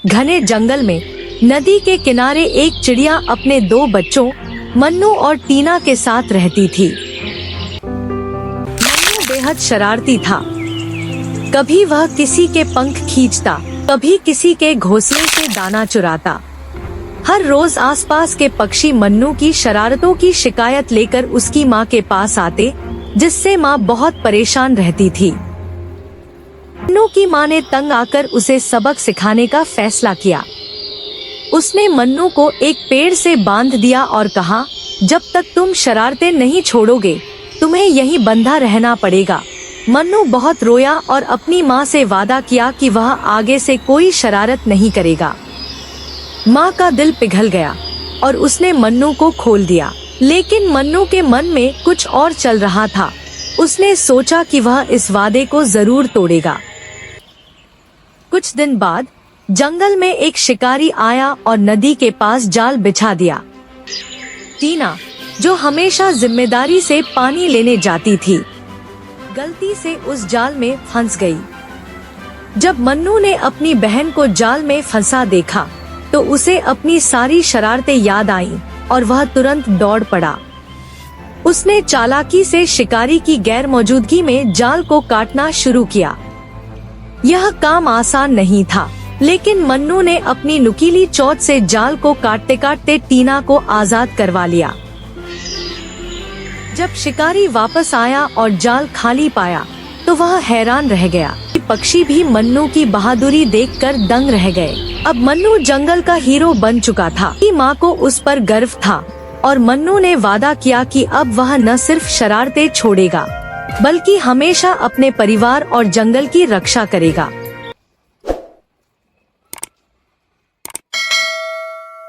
घने जंगल में नदी के किनारे एक चिड़िया अपने 2 बच्चों मन्नू और टीना के साथ रहती थी। मन्नू बेहद शरारती था। कभी वह किसी के पंख खींचता, कभी किसी के घोंसले से दाना चुराता। हर रोज आसपास के पक्षी मन्नू की शरारतों की शिकायत लेकर उसकी माँ के पास आते, जिससे माँ बहुत परेशान रहती थी। मन्नू की माँ ने तंग आकर उसे सबक सिखाने का फैसला किया। उसने मन्नू को एक पेड़ से बांध दिया और कहा, जब तक तुम शरारतें नहीं छोड़ोगे तुम्हें यहीं बंधा रहना पड़ेगा। मन्नू बहुत रोया और अपनी माँ से वादा किया कि वह आगे से कोई शरारत नहीं करेगा। माँ का दिल पिघल गया और उसने मन्नू को खोल दिया, लेकिन मन्नू के मन में कुछ और चल रहा था। उसने सोचा कि वह इस वादे को जरूर तोड़ेगा। कुछ दिन बाद जंगल में एक शिकारी आया और नदी के पास जाल बिछा दिया। टीना, जो हमेशा जिम्मेदारी से पानी लेने जाती थी, गलती से उस जाल में फंस गई। जब मन्नू ने अपनी बहन को जाल में फंसा देखा तो उसे अपनी सारी शरारतें याद आईं और वह तुरंत दौड़ पड़ा। उसने चालाकी से शिकारी की गैर मौजूदगी में जाल को काटना शुरू किया। यह काम आसान नहीं था, लेकिन मन्नू ने अपनी नुकीली चोंच से जाल को काटते काटते टीना को आजाद करवा लिया। जब शिकारी वापस आया और जाल खाली पाया तो वह हैरान रह गया। पक्षी भी मन्नू की बहादुरी देखकर दंग रह गए। अब मन्नू जंगल का हीरो बन चुका था। माँ को उस पर गर्व था और मन्नू ने वादा किया कि अब वह न सिर्फ शरारतें छोड़ेगा बल्कि हमेशा अपने परिवार और जंगल की रक्षा करेगा।